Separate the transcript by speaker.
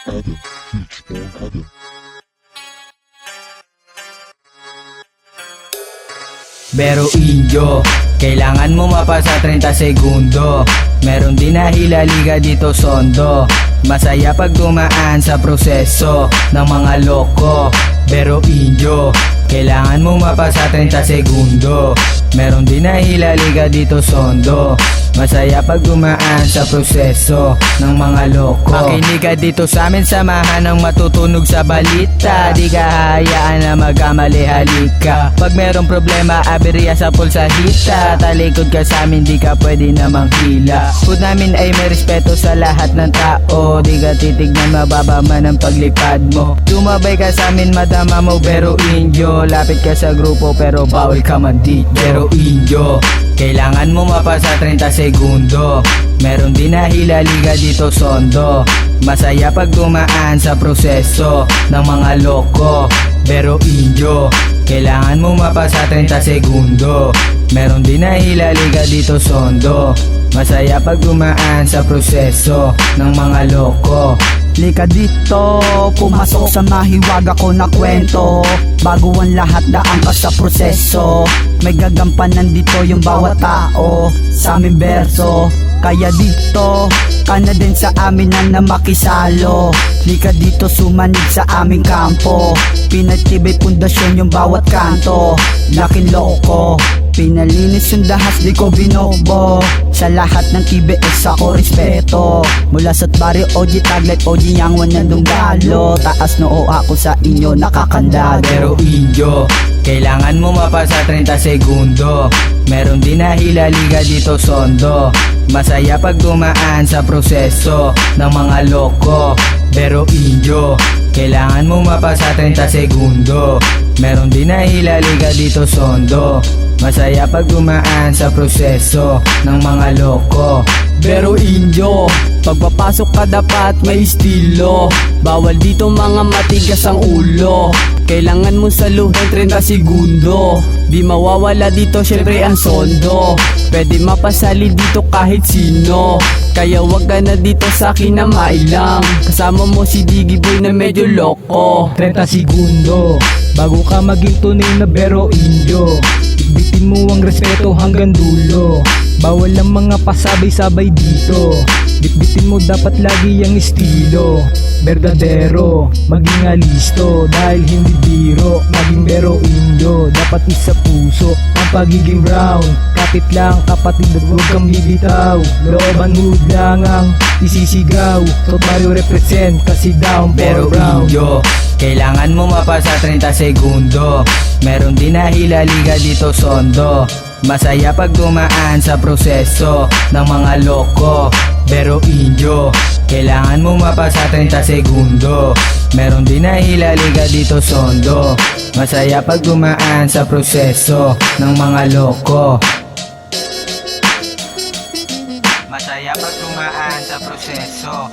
Speaker 1: Adam, Teach on Adam.
Speaker 2: Pero inyo, kailangan mo mapasa 30 segundo. Meron din na hilaliga dito sondo. Masaya pag dumaan sa proseso ng mga loko. Pero inyo, kailangan mo mapasa 30 segundo. Meron din na hilaliga dito sondo. Masaya pag dumaan sa proseso ng mga loko. Makinig ka dito sa amin, samahan ng matutunog sa balita. Di ka hayaan na magkamali, halika. Pag merong problema, aberya sa pulsahita. Talikod ka sa amin, di ka pwede namang hila. Food namin ay may respeto sa lahat ng tao. Di ka titignan, mababa man ang paglipad mo. Tumabay ka sa amin, madama mo, pero inyo. Lapit ka sa grupo, pero bawal ka man di. Pero inyo, kailangan mo mapasa 30 segundo. Meron din na hilaliga dito sondo. Masaya pag dumaan sa proseso ng mga loko. Pero inyo, kailangan mo mapasa 30 segundo. Meron din na hilaliga dito sondo. Masaya pag dumaan sa proseso ng mga loko.
Speaker 3: Lika dito, pumasok sa mahiwaga ko na kwento. Bago ang lahat, daan ka sa proseso. May gagampanan dito yung bawat tao sa aming berso. Kaya dito, ka na din sa amin na makisalo. Lika dito, sumanig sa aming kampo. Pinatibay pundasyon yung bawat kanto. Laking loko, pinalinis yung dahas, di ko binobo. Sa lahat ng TBS ako respeto. Mula sa barrio OG Taglet, OG Yangwan na Dunggalo. Taas noo ako sa inyo, nakakandado.
Speaker 2: Pero inyo, kailangan mo mapasa 30 segundo. Meron din na hilaliga dito sondo. Masaya pag dumaan sa proseso ng mga loko. Pero inyo, kailangan mo mapasa 30 segundo. Meron din na hilaliga dito sondo. Masaya pag dumaan sa proseso ng mga loko.
Speaker 3: Pero inyo, pagpapasok ka dapat may estilo. Bawal dito mga matigas ang ulo. Kailangan mo saluhin 30 segundo. Di mawawala dito syempre ang sondo. Pwede mapasali dito kahit sino. Kaya wag ka na dito sa akin na mailang. Kasama mo si Diggy Boy na medyo loko.
Speaker 4: 30 segundo bago ka maging tunay na pero inyo. Bitbitin mo ang respeto hanggang dulo. Bawal ang mga pasabay-sabay dito. Bitbitin mo dapat lagi ang estilo. Verdadero, maging alisto. Dahil hindi biro, maging pero inyo. Dapat isa puso ang pagiging brown. Kapit lang kapatid at huwag kang bibitaw. Looban mood lang ang isisigaw. So tayo represent kasi down
Speaker 2: Pero
Speaker 4: for brown.
Speaker 2: inyo, kailangan mo mapasa 30 segundo. Meron din na hilaliga dito sondo. Masaya pag dumaan sa proseso ng mga loko. Pero inyo, kailangan mo mapasa 30 segundo. Meron din na hilaliga dito sondo. Masaya pag dumaan sa proseso ng mga loko. Masaya pag dumaan sa proseso